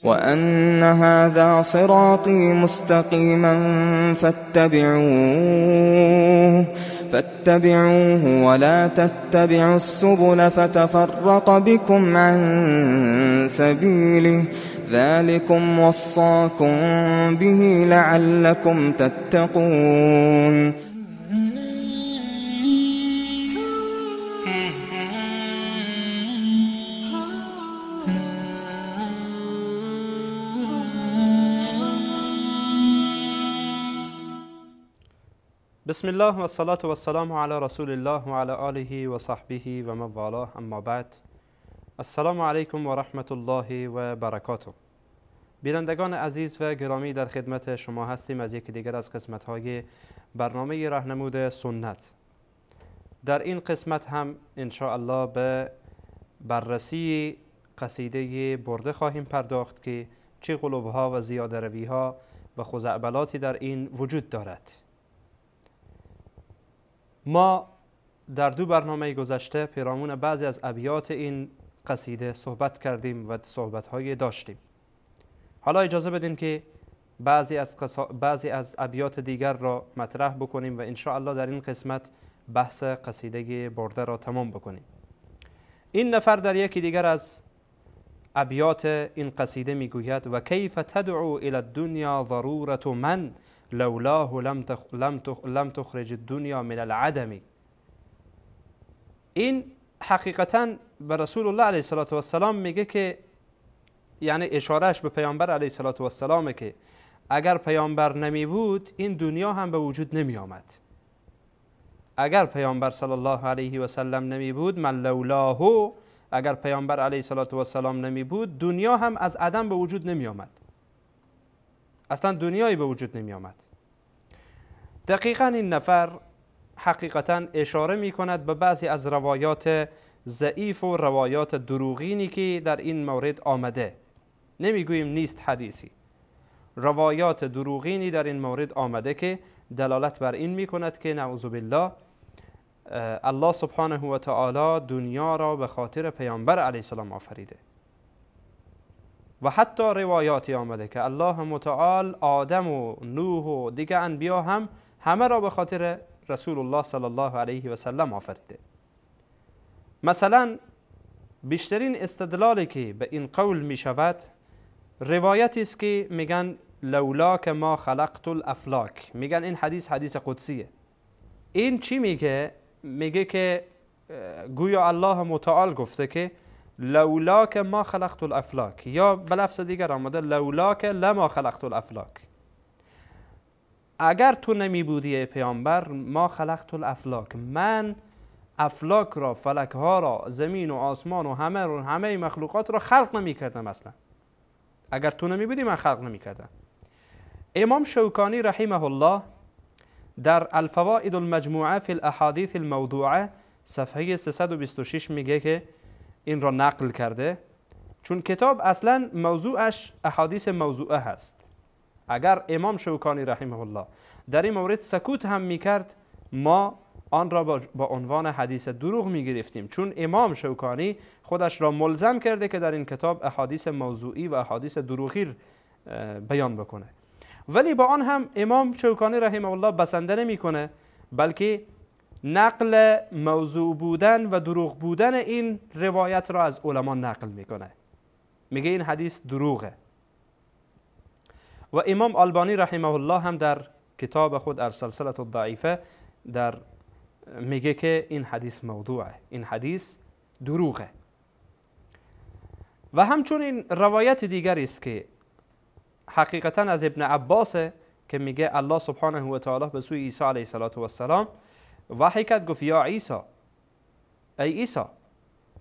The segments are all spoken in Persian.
وأن هذا صراطي مستقيما فاتبعوه ولا تتبعوا السبل فتفرق بكم عن سبيله ذلكم وصاكم به لعلكم تتقون. بسم الله و الصلاة و السلام علی رسول الله و علی آله و صحبه و من والاه، اما بعد. السلام علیکم و رحمت الله و برکاته. بینندگان عزیز و گرامی، در خدمت شما هستیم از یکی دیگر از قسمت‌های برنامه راهنمود سنت. در این قسمت هم ان شاء الله به بررسی قصیده برده خواهیم پرداخت که چه قلوب‌ها و زیاده‌روی‌ها و خزعبلاتی در این وجود دارد. ما در دو برنامه گذشته پیرامون بعضی از ابیات این قصیده صحبت کردیم و صحبت‌های داشتیم. حالا اجازه بدین که بعضی از ابیات دیگر را مطرح بکنیم و ان شاء الله در این قسمت بحث قصیده برده را تمام بکنیم. این نفر در یکی دیگر از ابیات این قصیده میگوید: و کیف تدعو الی الدنیا ضرورة من لولاه لم تخرج الدنیا من العدم. این حقیقتا به رسول الله علیه السلام میگه که، یعنی اشارهش به پیامبر علیه السلام که اگر پیامبر نمی بود این دنیا هم به وجود نمی آمد. اگر پیامبر صلی الله علیه و سلم نمی بود، من لولاه، اگر پیامبر علیه السلام نمی بود دنیا هم از عدم به وجود نمی آمد. اصلا دنیایی به وجود نمی آمد. دقیقا این نفر حقیقتا اشاره می کند به بعضی از روایات ضعیف و روایات دروغینی که در این مورد آمده. نمیگوییم نیست حدیثی، روایات دروغینی در این مورد آمده که دلالت بر این می کند که نعوذ بالله الله سبحانه و تعالی دنیا را به خاطر پیامبر علیه السلام آفریده. و حتی روایاتی آمده که الله متعال آدم و نوح و دیگر انبیا هم همه را به خاطر رسول الله صلی الله علیه و سلم آفریده. مثلا بیشترین استدلالی که به این قول می شود روایتی است که میگن لولاک ما خلقت الافلاک. میگن این حدیث قدسیه. این چی میگه؟ میگه که گویا الله متعال گفته که لولاک ما خلقت الافلاک، یا به لفظ دیگر آمده لولاک لما خلقت الافلاک. اگر تو نمی بودی پیامبر، ما خلقت الافلاک، من افلاک را، فلک ها را، زمین و آسمان و همه مخلوقات را خلق نمی کردم. اصلا اگر تو نمی بودی من خلق نمی کردم. امام شوکانی رحمه الله در الفوائد المجموعه فی الاحادیث الموضوعه صفحه 326 میگه که این را نقل کرده، چون کتاب اصلا موضوعش احادیث موضوعه هست. اگر امام شوکانی رحمه الله در این مورد سکوت هم میکرد، ما آن را با عنوان حدیث دروغ میگرفتیم، چون امام شوکانی خودش را ملزم کرده که در این کتاب احادیث موضوعی و احادیث دروغی بیان بکنه. ولی با آن هم امام شوکانی رحمه الله بسنده نمیکنه، بلکه نقل موضوع بودن و دروغ بودن این روایت را از علما نقل میکنه. میگه این حدیث دروغه. و امام البانی رحمه الله هم در کتاب خود السلسله الضعیفه میگه که این حدیث موضوعه، این حدیث دروغه. و همچنین روایت دیگری است که حقیقتا از ابن عباس که میگه الله سبحانه و تعالی به سوی عیسی علیه السلام وحی کرد، گفت یا عیسی، ای عیسی،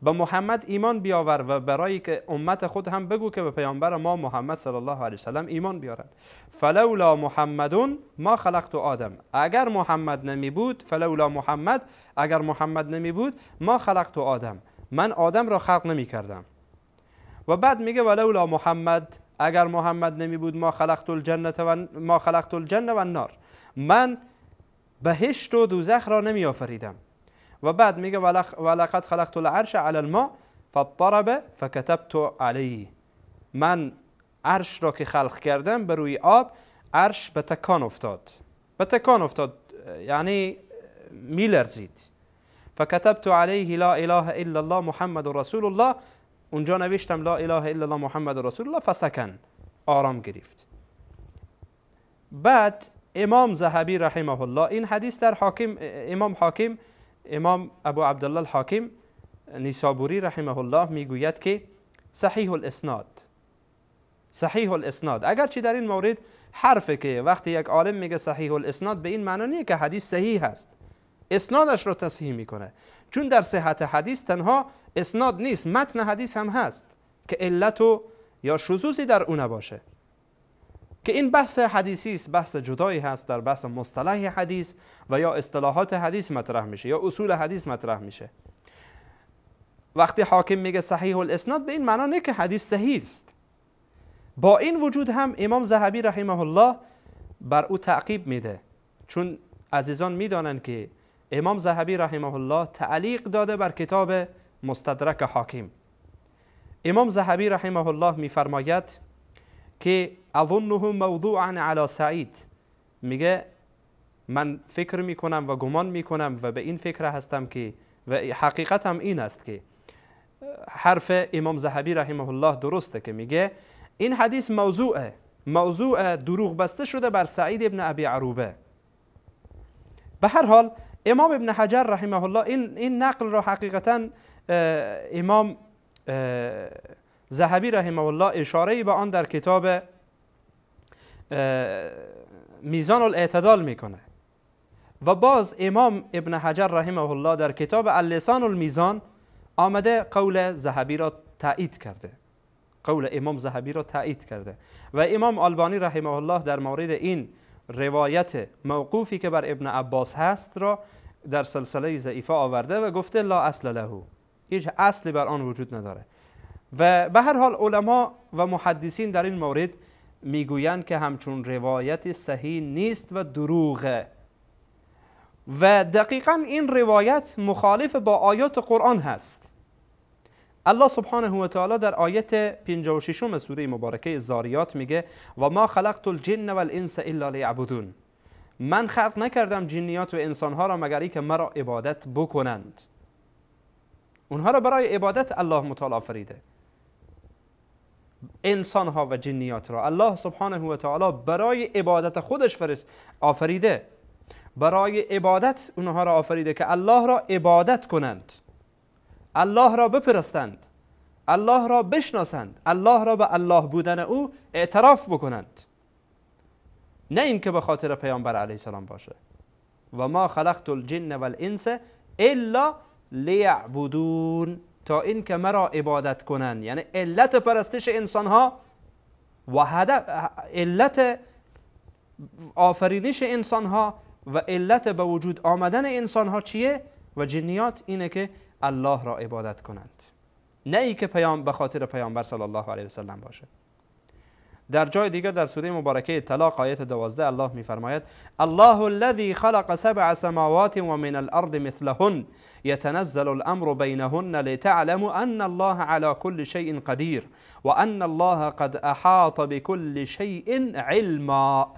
به محمد ایمان بیاور و برای که امت خود هم بگو که به پیامبر ما محمد صلی الله علیه وسلم ایمان بیارند. فلولا محمدون ما خلقت آدم، اگر محمد نمی بود، فلولا محمد، اگر محمد نمی بود، ما خلقت آدم، من آدم را خلق نمی کردم. و بعد میگه ولولا محمد، اگر محمد نمی بود، ما خلقت الجنه و النار، من بهشت و دوزخ را نمی آفریدم. و بعد میگه ولقد خلقت العرش علی الماء فاضطرب فكتبت علیه، من عرش را که خلق کردم بر روی آب، عرش به تکان افتاد، به تکان افتاد یعنی میلرزید. فكتبت علیه لا اله الا الله محمد رسول الله، اونجا نوشتم لا اله الا الله محمد رسول الله، فسکن، آرام گرفت. بعد امام ذهبی رحمه الله این حدیث در امام ابو عبدالله الحاکم نیسابوری رحمه الله میگوید که صحیح الاسناد، صحیح الاسناد. اگرچه در این مورد حرفه که وقتی یک عالم میگه صحیح الاسناد به این معنی نیست که حدیث صحیح است، اسنادش رو تصحیح میکنه، چون در صحت حدیث تنها اسناد نیست، متن حدیث هم هست که علت و یا شذوذی در اون باشه، که این بحث حدیثی است، بحث جدایی هست، در بحث مصطلح حدیث و یا اصطلاحات حدیث مطرح میشه یا اصول حدیث مطرح میشه. وقتی حاکم میگه صحیح الاسناد به این معنا نه که حدیث صحیح است. با این وجود هم امام ذهبی رحمه الله بر او تعقیب میده، چون عزیزان میدانند که امام ذهبی رحمه الله تعلیق داده بر کتاب مستدرک حاکم. امام ذهبی رحمه الله میفرماید که اظنه موضوعا علی سعید، میگه من فکر میکنم و گمان میکنم و به این فکر هستم که و حقیقت هم این است که حرف امام ذهبی رحمه الله درسته که میگه این حدیث موضوع دروغ بسته شده بر سعید ابن ابی عروبه. به هر حال امام ابن حجر رحمه الله این نقل را حقیقتا امام ذهبی رحمه الله اشاره به آن در کتاب میزان الاعتدال میکنه و باز امام ابن حجر رحمه الله در کتاب اللسان المیزان آمده قول ذهبی را تایید کرده، قول امام ذهبی را تایید کرده. و امام البانی رحمه الله در مورد این روایت موقوفی که بر ابن عباس هست را در سلسله ضعیفه آورده و گفته لا اصل له، هیچ اصلی بر آن وجود نداره. و به هر حال علما و محدثین در این مورد میگویند که همچون روایت صحیح نیست و دروغه و دقیقا این روایت مخالف با آیات قرآن هست. الله سبحانه و تعالی در آیت 56 سوره مبارکه زاریات میگه و ما خلقت الجن والانس الا لیعبدون، من خلق نکردم جنیات و انسانها را مگر اینکه مرا عبادت بکنند. اونها را برای عبادت الله متعال آفریده. انسانها و جنیات را الله سبحانه و تعالی برای عبادت خودش آفریده، برای عبادت اونها را آفریده که الله را عبادت کنند، الله را بپرستند، الله را بشناسند، الله را به الله بودن او اعتراف بکنند، نه اینکه به خاطر پیامبر علیه السلام باشه. و ما خلقت الجن والانس الا لیعبدون، تا این که مرا عبادت کنند، یعنی علت پرستش انسان ها و علت آفرینش انسان ها و علت به وجود آمدن انسان ها چیه؟ و جنیات اینه که الله را عبادت کنند، نه ای که به خاطر پیامبر صلی الله علیه و سلم باشه. در جای دیگر در سوره مبارکه طلاق آیت 12 الله میفرماید الله الذي خلق 7 سماوات ومن الارض مثلهن يتنزل الامر بينهن لتعلموا ان الله على كل شيء قدير وان الله قد احاط بكل شيء علما.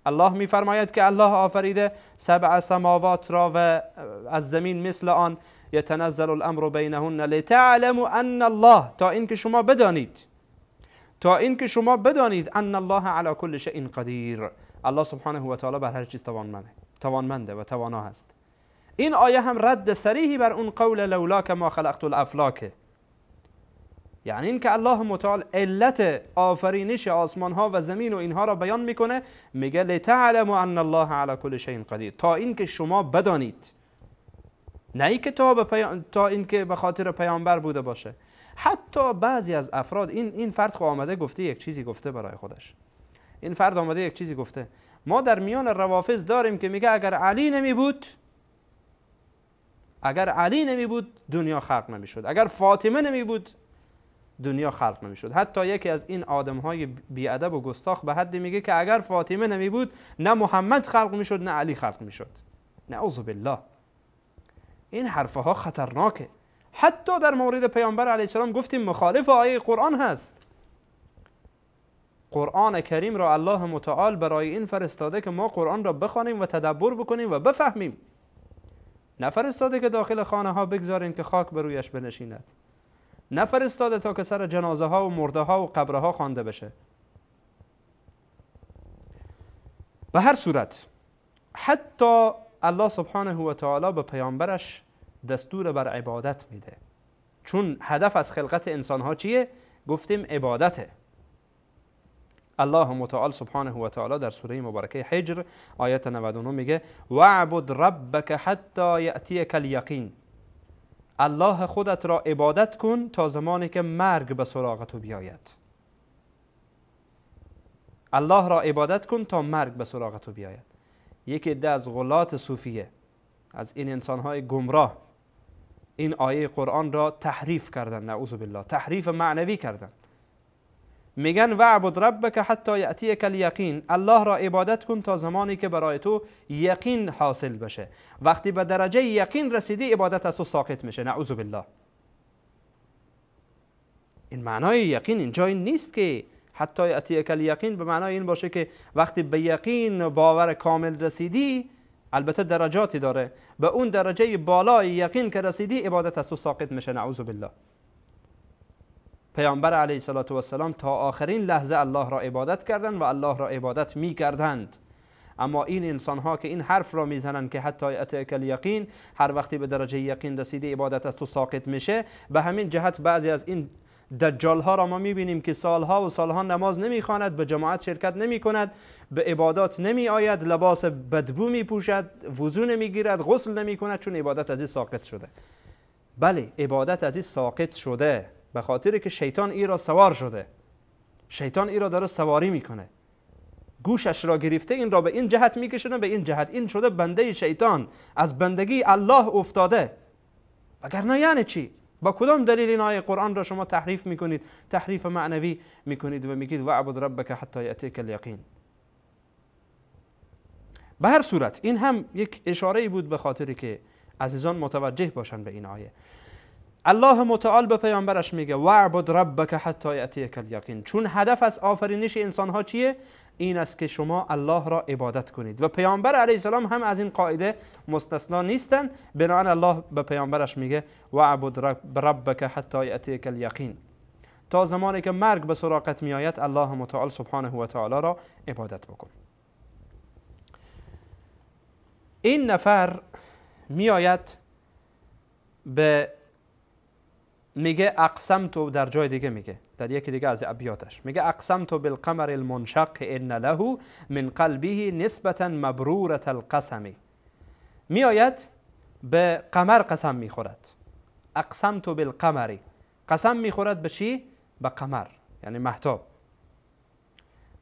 الله میفرماید که الله آفریده 7 سماوات را و از زمین مثل آن، يتنزل الامر بينهن لتعلموا ان الله، تا اینکه شما بدانید، تا اینکه شما بدانید ان الله علی کل شیء قدیر، الله سبحانه و تعالی بر هر چیز توانمنده و توانا هست. این آیه هم رد صریحی بر اون قول لولاک ما خلقت الافلاک، یعنی این که الله متعال علت آفرینش آسمان ها و زمین و اینها را بیان میکنه، میگه لتعلموا ان الله علی کل شیء قدیر، تا اینکه شما بدانید نه ای که تا اینکه به خاطر پیامبر بوده باشه. حتی بعضی از افراد این فرد آمده گفته یک چیزی گفته برای خودش، این فرد آمده یک چیزی گفته. ما در میان روافض داریم که میگه اگر علی نمی بود دنیا خلق نمی شد، اگر فاطمه نمی بود دنیا خلق نمی شد. حتی یکی از این آدمهای بیادب و گستاخ به حدی میگه که اگر فاطمه نمی بود نه محمد خلق می شد نه علی خلق می شد. نعوذ بالله. این حرفها خطرناکه. حتی در مورد پیامبر علیه السلام گفتیم مخالف آیه قرآن هست. قرآن کریم را الله متعال برای این فرستاده که ما قرآن را بخوانیم و تدبر بکنیم و بفهمیم. نفرستاده که داخل خانه ها بگذارین که خاک بر رویش بنشیند. نفرستاده تا که سر جنازه ها و مرده ها و قبره ها خوانده بشه. به هر صورت حتی الله سبحانه و تعالی به پیامبرش دستور بر عبادت میده، چون هدف از خلقت انسان ها چیه؟ گفتیم عبادته. الله متعال سبحانه و تعالی در سوره مبارکه حجر آیت 99 میگه وَاعْبُدْ رَبَّكَ حَتَّى يَأْتِيَكَ الْيَقِينُ. الله خودت را عبادت کن تا زمانی که مرگ به سراغ تو بیاید. الله را عبادت کن تا مرگ به سراغ تو بیاید. یکی عده از غلات صوفیه، از این انسانهای گمراه، این آیه قرآن را تحریف کردن، نعوذ بالله، تحریف معنوی کردن. میگن وَاعْبُدْ رَبَّكَ حَتَّى يَأْتِيَكَ الْيَقِينُ. الله را عبادت کن تا زمانی که برای تو یقین حاصل بشه. وقتی به درجه یقین رسیدی عبادت از تو ساقط میشه، نعوذ بالله. این معنای یقین اینجا این نیست که حتی یأتیک الیقین به معنای این باشه که وقتی به یقین باور کامل رسیدی، البته درجاتی داره، به اون درجه بالای یقین که رسیدی عبادت از تو ساقط میشه، نعوذ بالله. پیامبر علیه السلام تا آخرین لحظه الله را عبادت کردند و الله را عبادت می کردند. اما این انسان ها که این حرف را میزنند که حتی یأتیک الیقین، هر وقتی به درجه یقین رسیدی عبادت از تو ساقط میشه، به همین جهت بعضی از این دجال ها را ما میبینیم که سالها و سالها نماز نمیخواند، به جماعت شرکت نمی کند، به عبادات نمی آید، لباس بدبو می پوشد، وضو نمی گیرد، غسل نمی کند، چون عبادت از این ساقط شده. بله، عبادت از این ساقط شده به خاطر که شیطان ای را سوار شده. شیطان ای را داره سواری میکنه، گوشش را گرفته، این را به این جهت میکشونه، به این جهت، این شده بنده شیطان، از بندگی الله افتاده. وگرنه یعنی چی؟ با کدام دلیل این آیه قرآن را شما تحریف میکنید، تحریف معنوی میکنید و میگید وَاعْبُدْ رَبَّكَ حَتَّى يَأْتِيَكَ الْيَقِينُ؟ به هر صورت این هم یک اشاره بود به خاطری که عزیزان متوجه باشن به این آیه. الله متعال به پیامبرش میگه وَاعْبُدْ رَبَّكَ حَتَّى يَأْتِيَكَ الْيَقِينُ، چون هدف از آفرینش انسان ها چیه؟ این است که شما الله را عبادت کنید. و پیامبر علیه السلام هم از این قاعده مستثنا نیستن. بنابراین الله به پیامبرش میگه وَاعْبُدْ رَبَّكَ حَتَّى يَأْتِيَكَ الْيَقِينُ، تا زمانی که مرگ به سراغت میآید الله متعال سبحانه و تعالی را عبادت بکن. این نفر میآید به میگه اقسمت، در جای دیگه میگه، در یکی دیگه از ابیاتش میگه اقسمت بالقمر المنشق ان له من قلبه نسبتا مبروره القسم. میآید به قمر قسم میخورد. اقسمت بالقمر، قسم میخورد به چی؟ به قمر، یعنی مهتاب،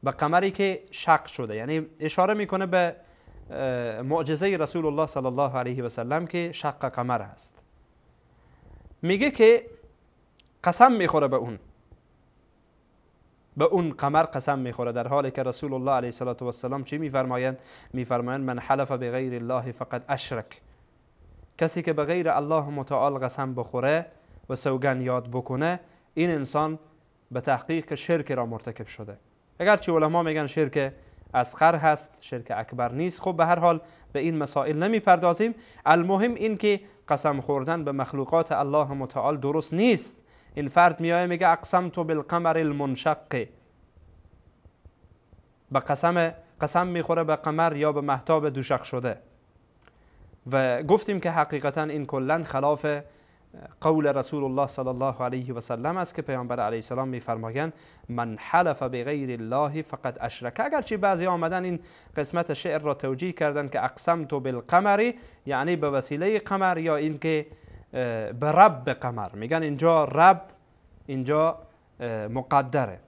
به قمری که شق شده، یعنی اشاره میکنه به معجزه رسول الله صلی الله علیه و سلم که شق قمر است. میگه که قسم میخوره به اون قمر قسم میخوره، در حالی که رسول الله علیه و سلم چی میفرمایند؟ میفرمایند من حلف بغیر الله فقد اشرک. کسی که به غیر الله متعال قسم بخوره و سوگند یاد بکنه، این انسان به تحقیق شرک را مرتکب شده. اگرچه علما میگن شرک اصغر هست، شرک اکبر نیست. خب به هر حال به این مسائل نمیپردازیم. المهم این که قسم خوردن به مخلوقات الله متعال درست نیست. این فرد میایه میگه اقسمت بالقمر المنشق، به قسم میخوره به قمر یا به مهتاب دوشق شده. و گفتیم که حقیقتا این کلا خلاف قول رسول الله صلی الله علیه و سلم است که پیامبر علیه السلام میفرمایند من حلف بغیر الله فقد اشرک. اگرچه بعضی آمدن این قسمت شعر را توجیه کردن که اقسمت بالقمر، یعنی به وسیله قمر، یا اینکه به رب قمر، میگن اینجا رب اینجا مقدره.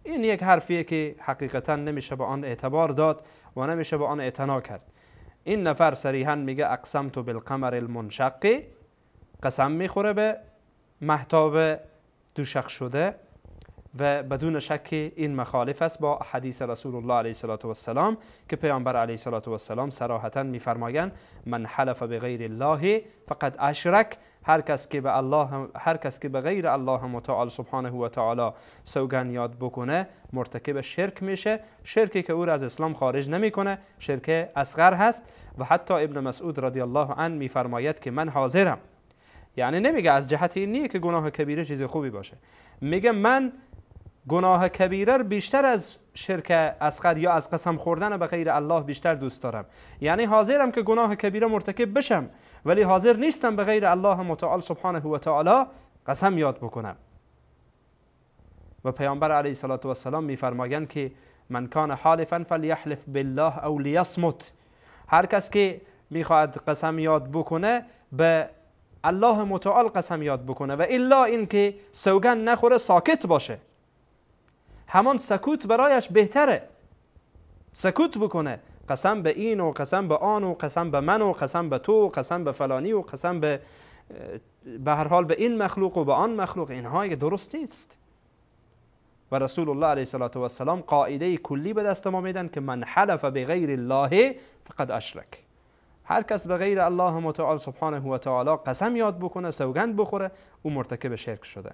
این یک حرفیه که حقیقتا نمیشه به آن اعتبار داد و نمیشه به آن اعتنا کرد. این نفر صریحا میگه اقسمت بالقمر المنشق، قسم میخوره به مهتاب دوشق شده و بدون شک این مخالف است با حدیث رسول الله علیه السلام که پیامبر علیه السلام صراحتا میفرمایند من حلف بغیر الله فقد اشرک. هر کس که به غیر الله متعال سبحانه و تعالی سوگند یاد بکنه مرتکب شرک میشه. شرکی که او را از اسلام خارج نمیکنه، شرک اصغر هست. و حتی ابن مسعود رضی الله عنه میفرماید که من حاضرم، یعنی نمیگه از جهت این نیه که گناه کبیره چیز خوبی باشه، میگه من گناه کبیره بیشتر از شرک اصغر یا از قسم خوردن به غیر الله بیشتر دوست دارم. یعنی حاضرم که گناه کبیره مرتکب بشم ولی حاضر نیستم به غیر الله متعال سبحانه و تعالی قسم یاد بکنم. و پیامبر علیه السلام میفرمایند که من کان حالفا فلیحلف بالله او لیصمت. هر کس که میخواد قسم یاد بکنه به الله متعال قسم یاد بکنه و الا اینکه سوگند نخوره ساکت باشه. همان سکوت برایش بهتره، سکوت بکنه، قسم به این و قسم به آن و قسم به من و قسم به تو و قسم به فلانی و قسم به هر حال به این مخلوق و به آن مخلوق، اینها درست نیست. و رسول الله علیه السلام قاعده کلی به دست ما میدن که من حلف بغیر الله فقد اشرک. هر کس به غیر الله متعال سبحانه و تعالی قسم یاد بکنه، سوگند بخوره، او مرتکب شرک شده.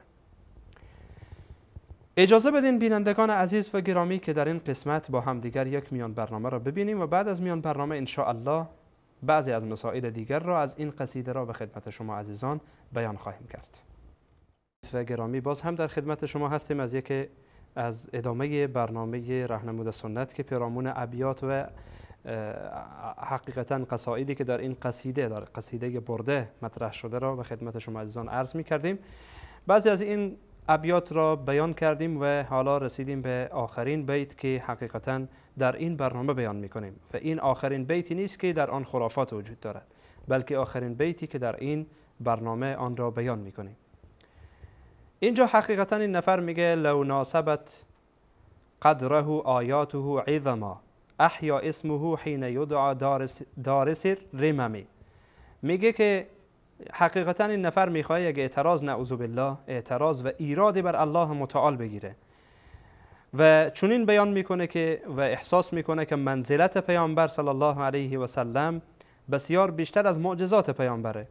اجازه بدین بینندگان عزیز و گرامی که در این قسمت با هم دیگر یک میان برنامه را ببینیم و بعد از میان برنامه ان شاء الله بعضی از مسائل دیگر را از این قصیده را به خدمت شما عزیزان بیان خواهیم کرد. و گرامی باز هم در خدمت شما هستیم از یک از ادامه برنامه راهنمود سنت که پیرامون ابیات و حقیقتا قصایدی که در این قصیده برده مطرح شده را به خدمت شما عزیزان عرض می کردیم. بعضی از این ابیات را بیان کردیم و حالا رسیدیم به آخرین بیت که حقیقتا در این برنامه بیان می کنیم و این آخرین بیتی نیست که در آن خرافات وجود دارد، بلکه آخرین بیتی که در این برنامه آن را بیان می کنیم. اینجا حقیقتا این نفر میگه لو ناسبت قدره آیاته عظما احیا اسمه حین یدعا دارس رممی. میگه که حقیقتا این نفر میخواد یک اعتراض نعوذ بالله اعتراض و ایرادی بر الله متعال بگیره و چنین بیان میکنه که و احساس میکنه که منزلت پیامبر صلی الله علیه و سلم بسیار بیشتر از معجزات پیامبره.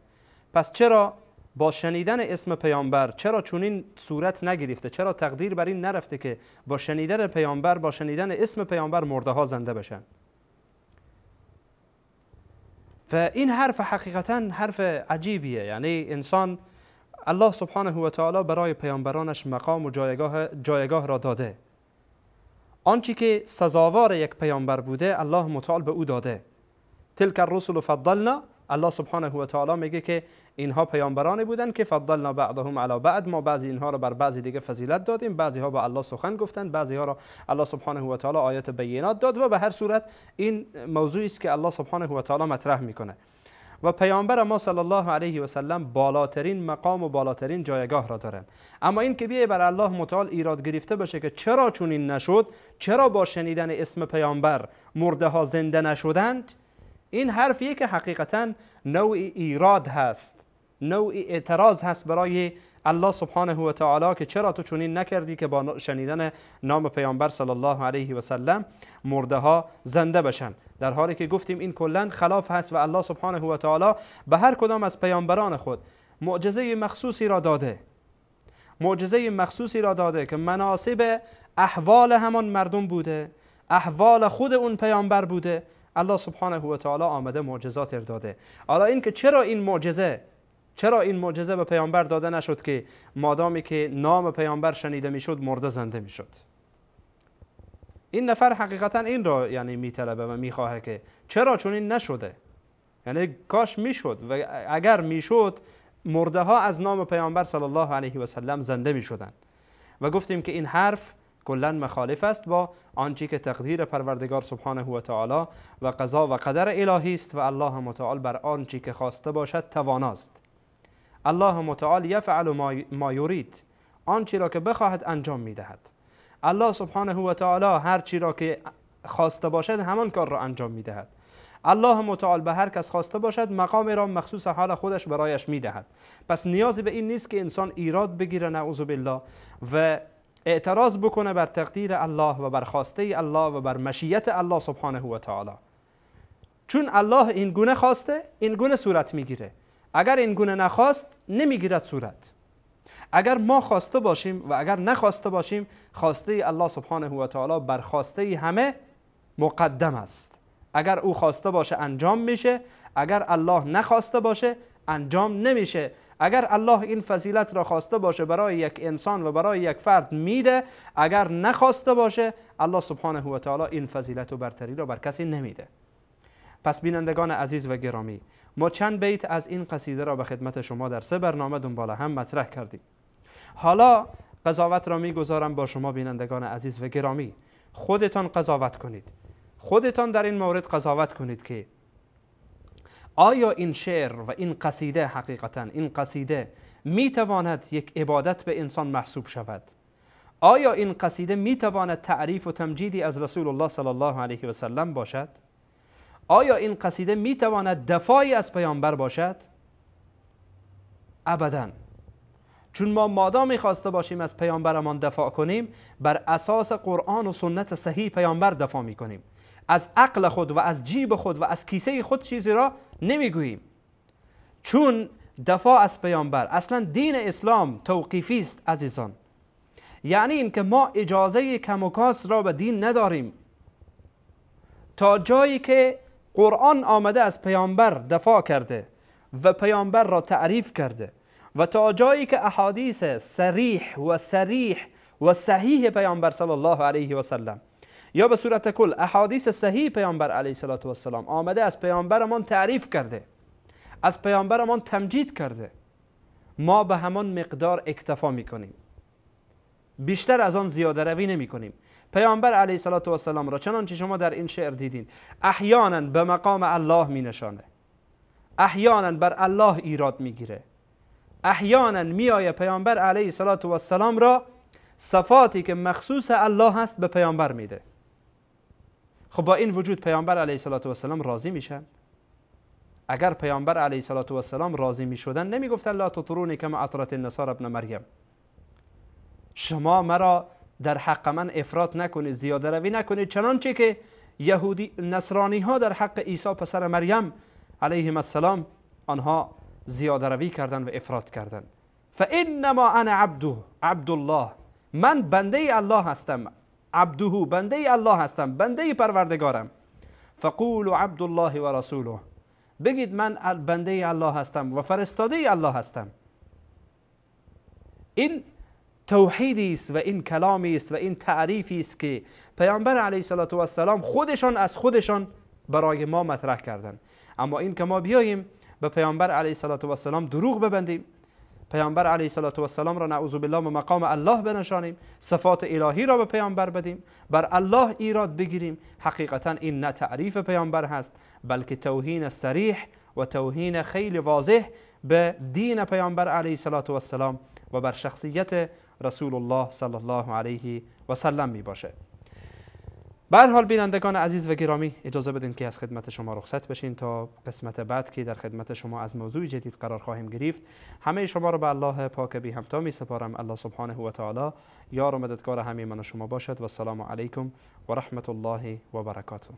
پس چرا با شنیدن اسم پیامبر چرا چنین صورت نگرفته؟ چرا تقدیر بر این نرفته که با شنیدن پیامبر با شنیدن اسم پیامبر مرده ها زنده بشن؟ و این حرف حقیقتا حرف عجیبیه. یعنی انسان الله سبحانه و تعالی برای پیامبرانش مقام و جایگاه را داده. آنچه که سزاوار یک پیامبر بوده الله متعال به او داده. تلک الرسل فضلنا، الله سبحانه و تعالی میگه که اینها پیامبرانی بودن که فضلنا بعضهم علی بعض، ما بعضی اینها را بر بعضی دیگه فضیلت دادیم، بعضی ها با الله سخن گفتند، بعضی ها را الله سبحانه و تعالی آیات بینات داد و به هر صورت این موضوعی است که الله سبحانه و تعالی مطرح میکنه. و پیامبر ما صلی الله علیه و سلم بالاترین مقام و بالاترین جایگاه را دارن. اما این که بیه بر الله متعال ایراد گرفته باشه که چرا چنین نشد، چرا با شنیدن اسم پیامبر مرده ها زنده نشدند، این حرفیه که حقیقتا نوع ایراد هست، نوع اعتراض هست برای الله سبحانه و تعالی که چرا تو چنین نکردی که با شنیدن نام پیامبر صلی الله علیه و سلم مرده ها زنده بشن، در حالی که گفتیم این کلا خلاف هست و الله سبحانه و تعالی به هر کدام از پیامبران خود معجزه مخصوصی را داده، معجزه مخصوصی را داده که مناسب احوال همان مردم بوده، احوال خود اون پیامبر بوده. الله سبحانه و تعالی آمده معجزات داده. حالا این که چرا این معجزه به پیامبر داده نشد که مادامی که نام پیامبر شنیده میشد مرده زنده میشد؟ این نفر حقیقتا این را یعنی میطلبه و میخواهه که چرا چون این نشده؟ یعنی کاش میشد و اگر میشد مرده ها از نام پیامبر صلی الله علیه و سلم زنده می شدند و گفتیم که این حرف کلا مخالف است با آنچه که تقدیر پروردگار سبحانه و تعالی و قضا و قدر الهی است و الله متعال بر آنچه که خواسته باشد تواناست. الله متعال یفعل ما یرید، آنچه را که بخواهد انجام میدهد. الله سبحانه و تعالی هر چی را که خواسته باشد همان کار را انجام میدهد. الله متعال به هر کس خواسته باشد مقام را مخصوص حال خودش برایش میدهد. پس نیازی به این نیست که انسان ایراد بگیره نعوذ بالله و اعتراض بکنه بر تقدیر الله و بر خواسته الله و بر مشیت الله سبحانه و تعالی. چون الله این گونه خواسته این گونه صورت میگیره، اگر این گونه نخواست نمیگیرد صورت. اگر ما خواسته باشیم و اگر نخواسته باشیم، خواسته الله سبحانه و تعالی بر خواسته همه مقدم است. اگر او خواسته باشه انجام میشه، اگر الله نخواسته باشه انجام نمیشه. اگر الله این فضیلت را خواسته باشه برای یک انسان و برای یک فرد میده، اگر نخواسته باشه الله سبحانه و تعالی این فضیلت و برتری را بر کسی نمیده. پس بینندگان عزیز و گرامی، ما چند بیت از این قصیده را به خدمت شما در 3 برنامه دنبال هم مطرح کردیم. حالا قضاوت را میگذارم با شما بینندگان عزیز و گرامی. خودتان قضاوت کنید، خودتان در این مورد قضاوت کنید که آیا این شعر و این قصیده حقیقتا این قصیده میتواند یک عبادت به انسان محسوب شود؟ آیا این قصیده میتواند تعریف و تمجیدی از رسول الله صلی الله علیه و سلم باشد؟ آیا این قصیده میتواند دفاعی از پیامبر باشد؟ ابداً. چون ما مادامی خواسته باشیم از پیامبرمان دفاع کنیم، بر اساس قرآن و سنت صحیح پیامبر دفاع میکنیم. از عقل خود و از جیب خود و از کیسه خود چیزی را نمیگوییم. چون دفاع از پیامبر اصلا دین اسلام توقیفی است عزیزان. یعنی اینکه ما اجازه کم و کاس را به دین نداریم. تا جایی که قرآن آمده از پیامبر دفاع کرده و پیامبر را تعریف کرده و تا جایی که احادیث صریح و صحیح پیامبر صلی الله علیه و سلم یا به صورت کل احادیث صحیح پیامبر علیه و سلام آمده از پیامبرمان تعریف کرده، از پیامبرمان تمجید کرده، ما به همان مقدار اکتفا میکنیم، بیشتر از آن زیاده روی نمی کنیم. پیامبر علیه و سلام را چنانچه شما در این شعر دیدین احیانا به مقام الله می نشانه، احیانا بر الله ایراد میگیره، احیانا میآیه پیامبر علیه و سلام را صفاتی که مخصوص الله هست به پیامبر میده. خب با این وجود پیامبر علیه و سلام راضی میشن؟ اگر پیامبر علیه و سلام راضی میشدن نمیگفتن لا تطرونی کما اطرت النصارى ابن مریم، شما مرا در حق من افراط نکنید، زیاده روی نکنید، چنانچه که یهودی نصرانی ها در حق عیسی پسر مریم علیهم السلام آنها زیاده روی کردن و افراط کردن. فانما انا عبد الله، من بنده الله هستم، عبده بنده الله هستم، بنده پروردگارم. فقولوا عبد الله و رسوله، بگید من بنده الله هستم و فرستاده الله هستم. این توحیدی است و این کلامی است و این تعریفی است که پیامبر علیه و سلام خودشان از خودشان برای ما مطرح کردند. اما این که ما بیاییم به پیامبر علیه و سلام دروغ ببندیم، پیامبر علیه و سلام را نعوذ بالله به مقام الله بنشانیم، صفات الهی را به پیامبر بدیم، بر الله ایراد بگیریم، حقیقتا این نه تعریف پیامبر هست بلکه توهین صریح و توهین خیلی واضح به دین پیامبر علیه و سلام و بر شخصیت رسول الله صلی الله علیه و سلم می باشه. به هر حال بینندگان عزیز و گرامی، اجازه بدین که از خدمت شما رخصت بشین تا قسمت بعد که در خدمت شما از موضوع جدید قرار خواهیم گرفت. همه شما را به الله پاک بی همتا می سپارم. الله سبحانه و تعالی یار و مددگار همه من و شما باشد و السلام علیکم و رحمت الله و برکاته.